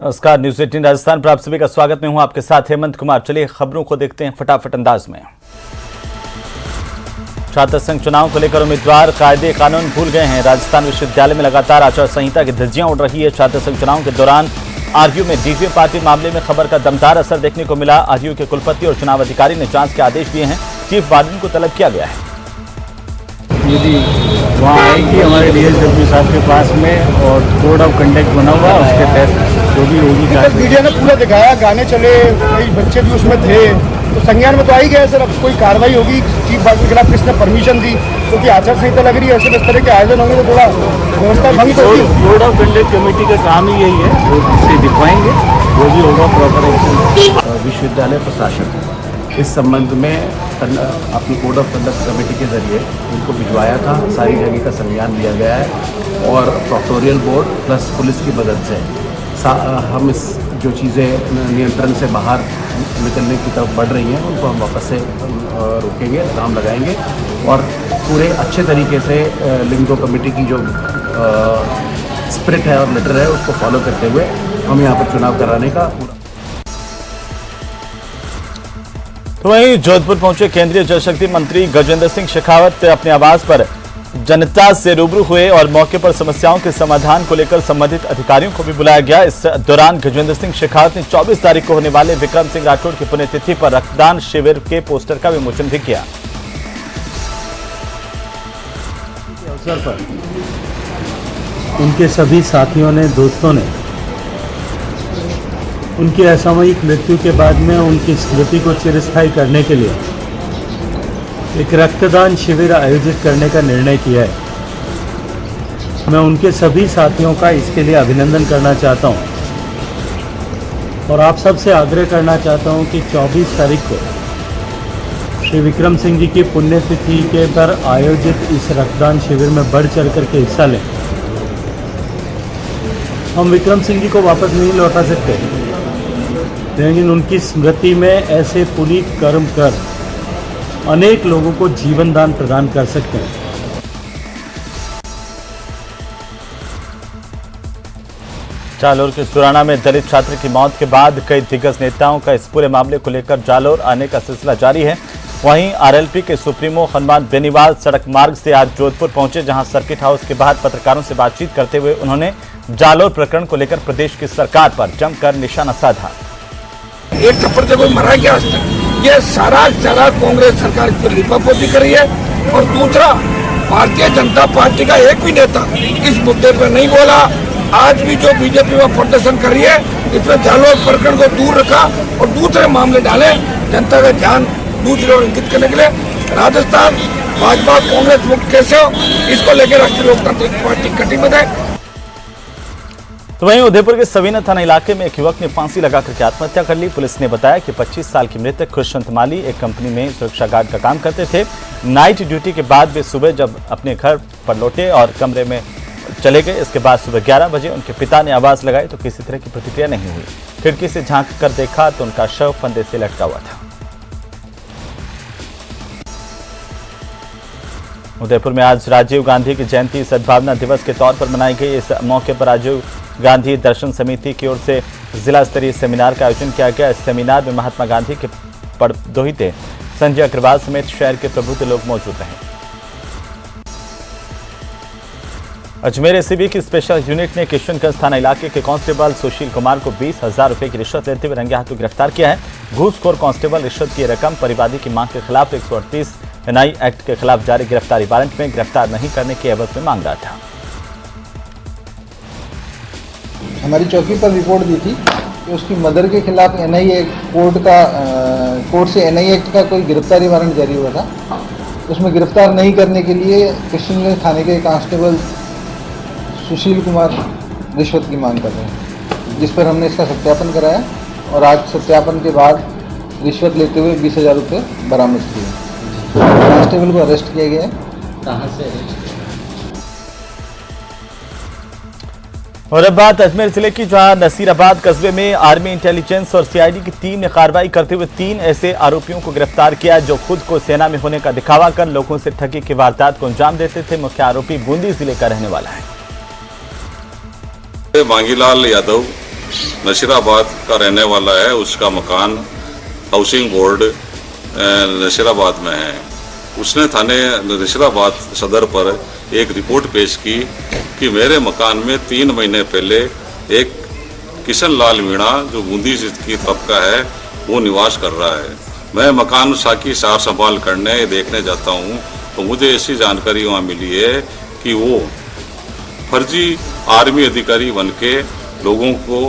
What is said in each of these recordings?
नमस्कार, न्यूज 18 राजस्थान पर आप सभी का स्वागत। मैं हूं आपके साथ हेमंत कुमार। चलिए खबरों को देखते हैं फटाफट अंदाज में। छात्र संघ चुनाव को लेकर उम्मीदवार कायदे कानून भूल गए हैं। राजस्थान विश्वविद्यालय में लगातार आचार संहिता की धज्जियां उड़ रही है। छात्र संघ चुनाव के दौरान आरयू में डीजीपी पार्टी मामले में खबर का दमदार असर देखने को मिला। आरयू के कुलपति और चुनाव अधिकारी ने जांच के आदेश दिए हैं। चीफ वार्डन को तलब किया गया है। यदि वहाँ आएगी हमारे डीएसडब्ल्यू साहब के पास में और कोड ऑफ कंडक्ट बना हुआ उसके तहत जो भी होगी। मीडिया ने पूरा दिखाया, गाने चले, कई बच्चे भी उसमें थे, तो संज्ञान में तो आ ही गया सर। अब कोई कार्रवाई होगी चीफ वार्डन के खिलाफ, किसने परमिशन दी, क्योंकि आचार संहिता लग रही है। ऐसे इस तरह के आयोजन होंगे तो थोड़ा व्यवस्था भंग होगी। कोड ऑफ कंडक्ट कमेटी का काम ही यही है, वो इससे दिखवाएंगे जो भी होगा प्रॉपर एक्शन। विश्वविद्यालय प्रशासन इस संबंध में अपनी कोड ऑफ कंडक्ट कमेटी के जरिए उनको भिजवाया था। सारी जगह का संज्ञान लिया गया है और प्रोक्टोरियल बोर्ड प्लस पुलिस की मदद से हम इस जो चीज़ें नियंत्रण से बाहर निकलने की तरफ बढ़ रही हैं उनको हम वापस से रोकेंगे, लगाम लगाएंगे और पूरे अच्छे तरीके से लिंगो कमेटी की जो स्पिरिट है और लेटर है उसको फॉलो करते हुए हम यहाँ पर चुनाव कराने का। तो वहीं जोधपुर पहुंचे केंद्रीय जल शक्ति मंत्री गजेंद्र सिंह शेखावत अपने आवास पर जनता से रूबरू हुए और मौके पर समस्याओं के समाधान को लेकर संबंधित अधिकारियों को भी बुलाया गया। इस दौरान गजेंद्र सिंह शेखावत ने 24 तारीख को होने वाले विक्रम सिंह राठौड़ की पुण्यतिथि पर रक्तदान शिविर के पोस्टर का विमोचन भी किया। अवसर पर उनके सभी साथियों ने, दोस्तों ने उनकी असामयिक मृत्यु के बाद में उनकी स्मृति को चिरस्थायी करने के लिए एक रक्तदान शिविर आयोजित करने का निर्णय किया है। मैं उनके सभी साथियों का इसके लिए अभिनंदन करना चाहता हूं और आप सबसे आग्रह करना चाहता हूं कि 24 तारीख को श्री विक्रम सिंह जी की पुण्यतिथि के पर आयोजित इस रक्तदान शिविर में बढ़ चढ़ करके हिस्सा लें। हम विक्रम सिंह जी को वापस नहीं लौटा सकते, लेकिन उनकी स्मृति में ऐसे पुनीत कर्म कर अनेक लोगों को जीवन दान प्रदान कर सकते हैं। जालोर के सुराना में दलित छात्र की मौत के बाद कई दिग्गज नेताओं का इस पूरे मामले को लेकर जालोर आने का सिलसिला जारी है। वहीं आरएलपी के सुप्रीमो हनुमान बेनीवाल सड़क मार्ग से आज जोधपुर पहुंचे, जहां सर्किट हाउस के बाहर पत्रकारों से बातचीत करते हुए उन्होंने जालोर प्रकरण को लेकर प्रदेश की सरकार पर जमकर निशाना साधा। एक थप्पड़ से कोई मरा गया आज तक? ये सारा कांग्रेस सरकार की लिपापोती कर रही है। और दूसरा, भारतीय जनता पार्टी का एक भी नेता इस मुद्दे पर नहीं बोला। आज भी जो बीजेपी में प्रदर्शन कर रही है, इसमें जालोर प्रकरण को दूर रखा और दूसरे मामले डाले, जनता का ध्यान दूसरी ओर इंगित करने के लिए। राजस्थान भाजपा कांग्रेस मुक्त कैसे हो, इसको लेकर राष्ट्रीय लोकतांत्रिक पार्टी कटिबद्ध है। तो वहीं उदयपुर के सवीना थाना इलाके में एक युवक ने फांसी लगाकर के आत्महत्या कर ली। पुलिस ने बताया कि 25 साल की मृतक खुशवंत माली एक कंपनी में सुरक्षा गार्ड का काम करते थे। नाइट ड्यूटी के बाद वे सुबह जब अपने घर पर लौटे और कमरे में चले गए, इसके बाद सुबह 11 बजे उनके पिता ने आवाज लगाई तो किसी तरह की प्रतिक्रिया नहीं हुई। खिड़की से झांक कर देखा तो उनका शव फंदे से लटका हुआ था। उदयपुर में आज राजीव गांधी की जयंती सद्भावना दिवस के तौर पर मनाई गई। इस मौके पर राजीव गांधी दर्शन समिति की ओर से जिला स्तरीय सेमिनार का आयोजन किया गया। इस सेमिनार में महात्मा गांधी के पड़दोहिते संजय अग्रवाल समेत शहर के प्रबुद्ध लोग मौजूद रहे। अजमेर एसीबी की स्पेशल यूनिट ने किशनगंज थाना इलाके के कांस्टेबल सुशील कुमार को 20,000 रुपए की रिश्वत लेते हुए रंगे हाथों गिरफ्तार किया है। घूसखोर कांस्टेबल रिश्वत की रकम परिवादी की मांग के खिलाफ 138 एनआई एक्ट के खिलाफ जारी गिरफ्तारी वारंट में गिरफ्तार नहीं करने की एवज में मांग रहा था। हमारी चौकी पर रिपोर्ट दी थी कि उसकी मदर के खिलाफ एनआई एक्ट कोर्ट से एनआई एक्ट का कोई गिरफ्तारी वारंट जारी हुआ था। उसमें गिरफ्तार नहीं करने के लिए किशनगंज थाने के कांस्टेबल सुशील कुमार रिश्वत की मांग कर रहे हैं, जिस पर हमने इसका सत्यापन कराया और आज सत्यापन के बाद रिश्वत लेते हुए 20,000 रुपये बरामद किए। कांस्टेबल को अरेस्ट किया गया है। कहाँ से अरेस्ट? और अब बात अजमेर जिले की, जहां नसीराबाद कस्बे में आर्मी इंटेलिजेंस और सीआईडी की टीम ने कार्रवाई करते हुए 3 ऐसे आरोपियों को गिरफ्तार किया जो खुद को सेना में होने का दिखावा कर लोगों से ठगी की वारदात को अंजाम देते थे। मुख्य आरोपी बूंदी जिले का रहने वाला है। वांगीलाल यादव नशीराबाद का रहने वाला है। उसका मकान हाउसिंग बोर्ड नशीराबाद में है। उसने थाने नशीराबाद सदर पर एक रिपोर्ट पेश की कि मेरे मकान में 3 महीने पहले एक किशन लाल मीणा जो बूंदी की तरफ का है वो निवास कर रहा है। मैं मकान की सार संभाल करने देखने जाता हूँ तो मुझे ऐसी जानकारी वहाँ मिली है कि वो फर्जी आर्मी अधिकारी बन के लोगों को।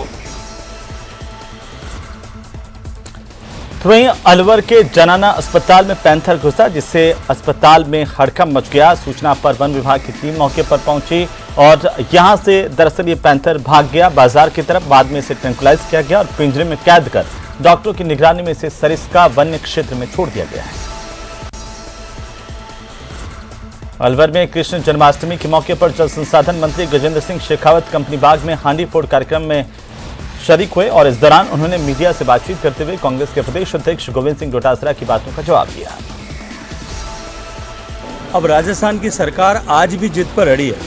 तो वहीं अलवर के जनाना अस्पताल में पैंथर घुसा जिससे अस्पताल में हड़कंप मच गया। सूचना पर वन विभाग की टीम मौके पर पहुंची और यहां से दरअसल ये पैंथर भाग गया बाजार की तरफ। बाद में इसे ट्रैंकुलाइज किया गया और पिंजरे में कैद कर डॉक्टरों की निगरानी में इसे सरिस्का वन्य क्षेत्र में छोड़ दिया गया है। अलवर में कृष्ण जन्माष्टमी के मौके पर जल संसाधन मंत्री गजेंद्र सिंह शेखावत कंपनी बाग में हांडी फोड़ कार्यक्रम में शरीक हुए और इस दौरान उन्होंने मीडिया से बातचीत करते हुए कांग्रेस के प्रदेश अध्यक्ष गोविंद सिंह डोटासरा की बातों का जवाब दिया। अब राजस्थान की सरकार आज भी जिद पर अड़ी है,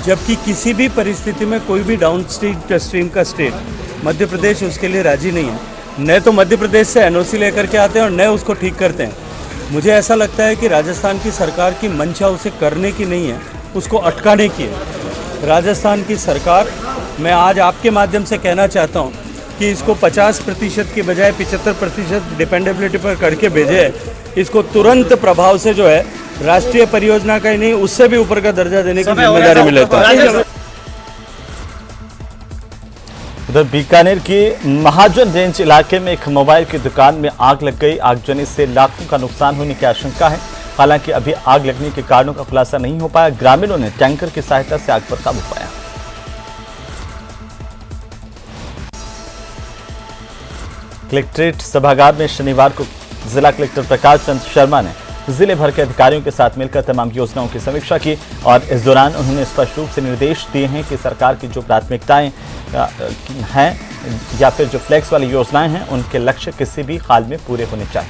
जबकि किसी भी परिस्थिति में कोई भी डाउन स्ट्रीम का स्टेट मध्य प्रदेश उसके लिए राजी नहीं है। न तो मध्य प्रदेश से एनओसी लेकर के आते हैं और न उसको ठीक करते हैं। मुझे ऐसा लगता है कि राजस्थान की सरकार की मंशा उसे करने की नहीं है, उसको अटकाने की है। राजस्थान की सरकार, मैं आज आपके माध्यम से कहना चाहता हूं कि इसको 50% की बजाय 75% डिपेंडेबिलिटी पर करके भेजे। इसको तुरंत प्रभाव से जो है राष्ट्रीय परियोजना का ही नहीं उससे भी ऊपर का दर्जा देने की जिम्मेदारी में लेता हूं। उधर बीकानेर के महाजन रेंज इलाके में एक मोबाइल की दुकान में आग लग गई। आगजनी से लाखों का नुकसान होने की आशंका है। हालांकि अभी आग लगने के कारणों का खुलासा नहीं हो पाया। ग्रामीणों ने टैंकर की सहायता से आग पर काबू पाया। कलेक्ट्रेट सभागार में शनिवार को जिला कलेक्टर प्रकाश चंद्र शर्मा ने जिले भर के अधिकारियों के साथ मिलकर तमाम योजनाओं की समीक्षा की और इस दौरान उन्होंने स्पष्ट रूप से निर्देश दिए हैं कि सरकार की जो प्राथमिकताएं हैं या फिर जो फ्लैक्स वाली योजनाएं हैं उनके लक्ष्य किसी भी हाल में पूरे होने चाहिए।